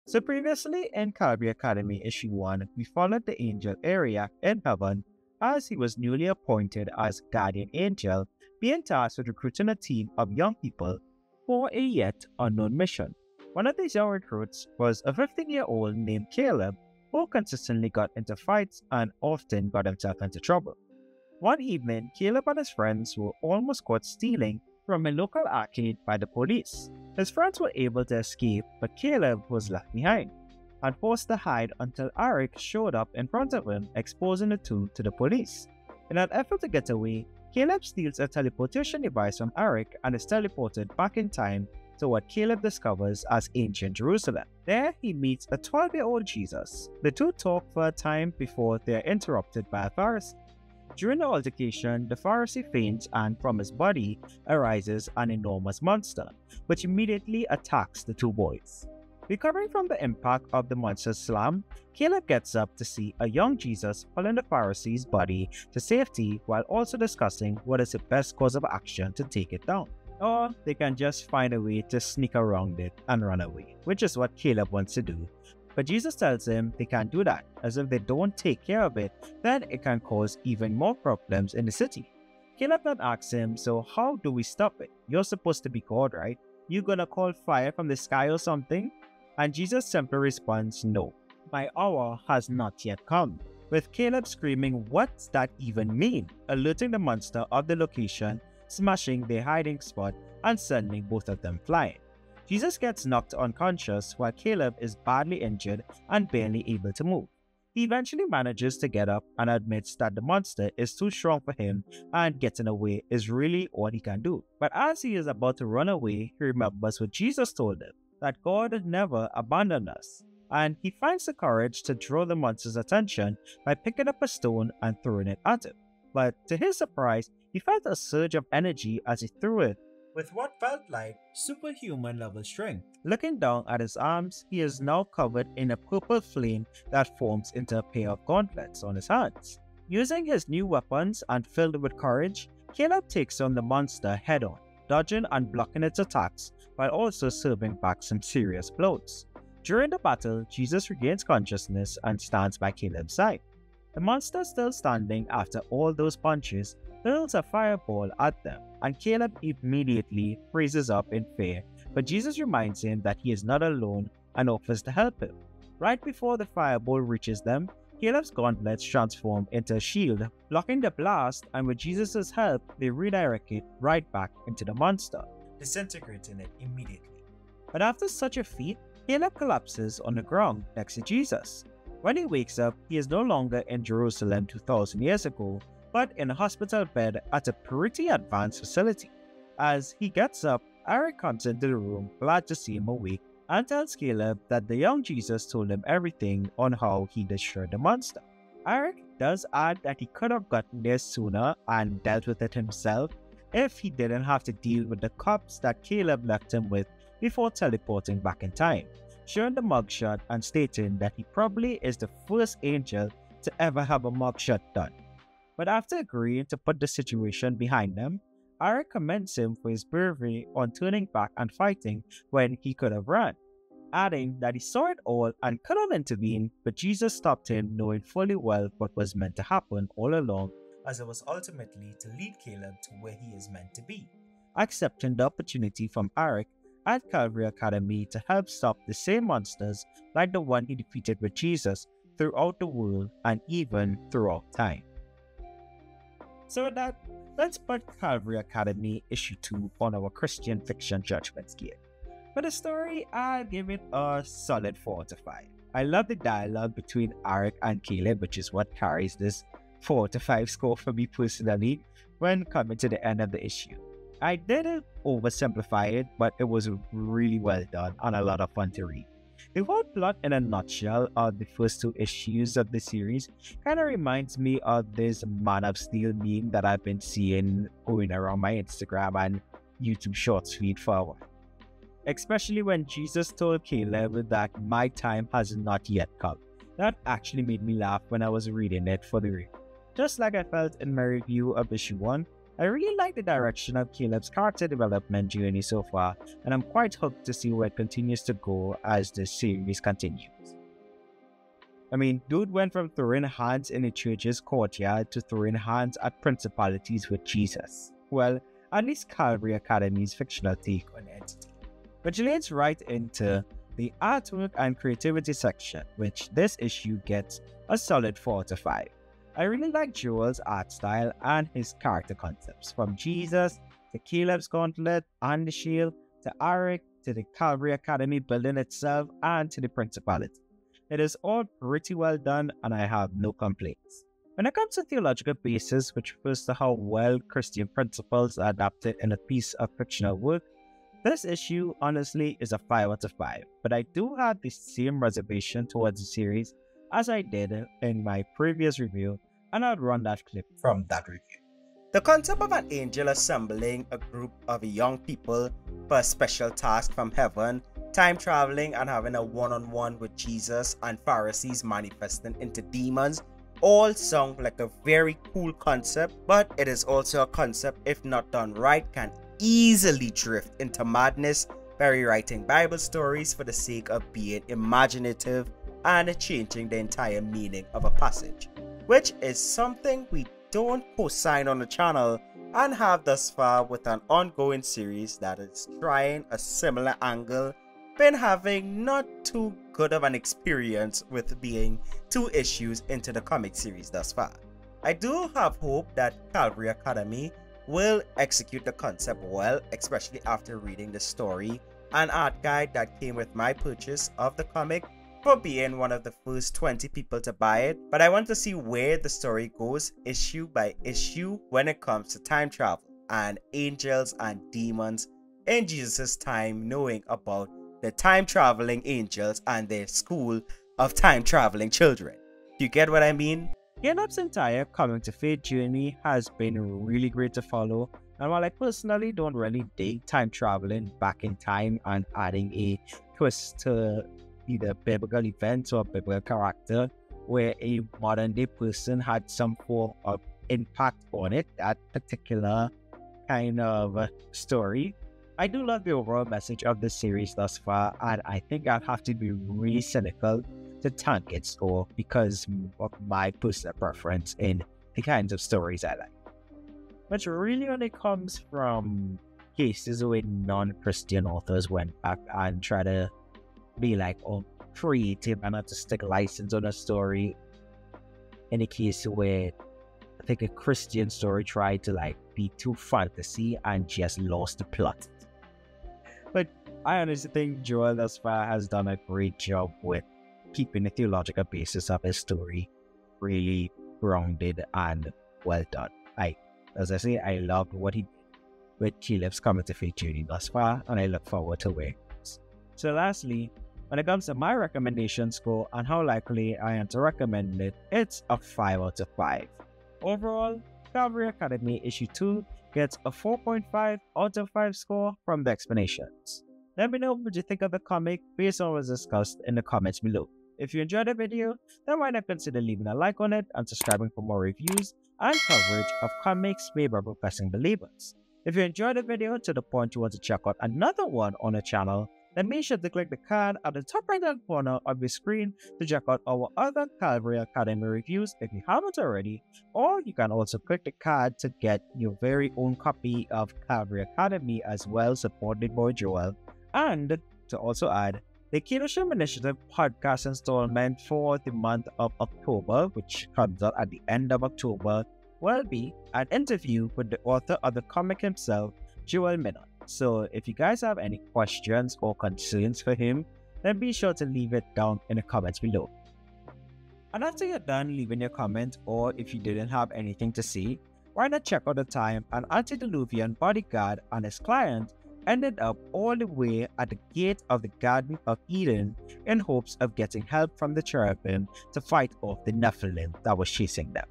So previously in Calvary Academy Issue 1, we followed the angel Ariak in heaven as he was newly appointed as guardian angel, being tasked with recruiting a team of young people for a yet unknown mission. One of these young recruits was a 15-year-old named Caleb who consistently got into fights and often got himself into trouble. One evening, Caleb and his friends were almost caught stealing from a local arcade by the police. His friends were able to escape, but Caleb was left behind and forced to hide until Eric showed up in front of him, exposing the two to the police. In an effort to get away, Caleb steals a teleportation device from Eric and is teleported back in time to what Caleb discovers as ancient Jerusalem. There, he meets a 12-year-old Jesus. The two talk for a time before they are interrupted by a Pharisee. During the altercation, the Pharisee faints and from his body arises an enormous monster, which immediately attacks the two boys. Recovering from the impact of the monster's slam, Caleb gets up to see a young Jesus pulling the Pharisee's body to safety while also discussing what is the best course of action to take it down. Or they can just find a way to sneak around it and run away, which is what Caleb wants to do. But Jesus tells him they can't do that, as if they don't take care of it, then it can cause even more problems in the city. Caleb then asks him, so how do we stop it? You're supposed to be God, right? You gonna call fire from the sky or something? And Jesus simply responds, no, my hour has not yet come. With Caleb screaming, what's that even mean? Alerting the monster of the location, smashing their hiding spot, and sending both of them flying. Jesus gets knocked unconscious while Caleb is badly injured and barely able to move. He eventually manages to get up and admits that the monster is too strong for him and getting away is really all he can do. But as he is about to run away, he remembers what Jesus told him, that God never abandoned us. And he finds the courage to draw the monster's attention by picking up a stone and throwing it at him. But to his surprise, he felt a surge of energy as he threw it with what felt like superhuman level strength. Looking down at his arms, he is now covered in a purple flame that forms into a pair of gauntlets on his hands. Using his new weapons and filled with courage, Caleb takes on the monster head-on, dodging and blocking its attacks while also serving back some serious blows. During the battle, Jesus regains consciousness and stands by Caleb's side. The monster, still standing after all those punches, hurls a fireball at them, and Caleb immediately freezes up in fear, but Jesus reminds him that he is not alone and offers to help him. Right before the fireball reaches them, Caleb's gauntlets transform into a shield, blocking the blast, and with Jesus' help, they redirect it right back into the monster, disintegrating it immediately. But after such a feat, Caleb collapses on the ground next to Jesus. When he wakes up, he is no longer in Jerusalem 2,000 years ago, but in a hospital bed at a pretty advanced facility. As he gets up, Eric comes into the room, glad to see him awake, and tells Caleb that the young Jesus told him everything on how he destroyed the monster. Eric does add that he could have gotten there sooner and dealt with it himself if he didn't have to deal with the cops that Caleb left him with before teleporting back in time, showing the mugshot and stating that he probably is the first angel to ever have a mugshot done. But after agreeing to put the situation behind them, Eric commends him for his bravery on turning back and fighting when he could have run, adding that he saw it all and could have intervened, but Jesus stopped him, knowing fully well what was meant to happen all along, as it was ultimately to lead Caleb to where he is meant to be, accepting the opportunity from Eric at Calvary Academy to help stop the same monsters like the one he defeated with Jesus throughout the world and even throughout time. So with that, let's put Calvary Academy Issue 2 on our Christian Fiction Judgment Scale. For the story, I'll give it a solid 4 out of 5. I love the dialogue between Eric and Caleb, which is what carries this 4 out of 5 score for me personally when coming to the end of the issue. I didn't oversimplify it, but it was really well done and a lot of fun to read. The whole plot in a nutshell of the first 2 issues of the series kind of reminds me of this Man of Steel meme that I've been seeing going around my Instagram and YouTube Shorts feed for a while. Especially when Jesus told Caleb that my time has not yet come. That actually made me laugh when I was reading it for the read. Just like I felt in my review of issue 1, I really like the direction of Caleb's character development journey so far, and I'm quite hooked to see where it continues to go as the series continues. I mean, dude went from throwing hands in the church's courtyard to throwing hands at Principalities with Jesus. Well, at least Calvary Academy's fictional take on the entity. Which leads right into the artwork and creativity section, which this issue gets a solid 4 out of 5. I really like Joel's art style and his character concepts, from Jesus to Caleb's gauntlet and the shield, to Eric, to the Calvary Academy building itself, and to the Principality. It is all pretty well done, and I have no complaints. When it comes to theological basis, which refers to how well Christian principles are adapted in a piece of fictional work, this issue honestly is a 5 out of 5, but I do have the same reservation towards the series as I did in my previous review, and I'll run that clip from that review. The concept of an angel assembling a group of young people for a special task from heaven, time traveling, and having a one-on-one with Jesus and Pharisees manifesting into demons all sound like a very cool concept, but it is also a concept, if not done right, can easily drift into madness by rewriting Bible stories for the sake of being imaginative and changing the entire meaning of a passage, which is something we don't co-sign on the channel and have thus far with an ongoing series that is trying a similar angle, been having not too good of an experience with being 2 issues into the comic series thus far. I do have hope that Calvary Academy will execute the concept well, especially after reading the story and art guide that came with my purchase of the comic, for being one of the first 20 people to buy it, but I want to see where the story goes issue by issue when it comes to time travel and angels and demons in Jesus' time, knowing about the time traveling angels and their school of time traveling children. Do you get what I mean? Caleb's entire coming to faith journey has been really great to follow, and while I personally don't really dig time traveling back in time and adding a twist to either biblical events or biblical character where a modern day person had some form of impact on it, that particular kind of story, I do love the overall message of the series thus far, and I think I'd have to be really cynical to tank its score because of my personal preference in the kinds of stories I like, which really only comes from cases where non-Christian authors went back and try to be like, oh, creative and artistic license on a story. In a case where I think a Christian story tried to like be too fantasy and just lost the plot. But I honestly think Joel thus far has done a great job with keeping the theological basis of his story really grounded and well done. As I say, I loved what he did with Caleb's coming to faith journey thus far, and I look forward to where it goes. So lastly, when it comes to my recommendation score and how likely I am to recommend it, it's a 5 out of 5. Overall, Calvary Academy issue 2 gets a 4.5 out of 5 score from the Xplanations. Let me know what you think of the comic based on what was discussed in the comments below. If you enjoyed the video, then why not consider leaving a like on it and subscribing for more reviews and coverage of comics made by professing believers. If you enjoyed the video to the point you want to check out another one on the channel, then make sure to click the card at the top right hand corner of your screen to check out our other Calvary Academy reviews if you haven't already, or you can also click the card to get your very own copy of Calvary Academy as well, supported by Joel, and to also add the Leadership Initiative podcast installment for the month of October, which comes out at the end of October, will be an interview with the author of the comic himself, Joel Minot. So if you guys have any questions or concerns for him, then be sure to leave it down in the comments below. And after you're done leaving your comment, or if you didn't have anything to say, why not check out the time an antediluvian bodyguard and his client ended up all the way at the gate of the Garden of Eden in hopes of getting help from the cherubim to fight off the Nephilim that was chasing them.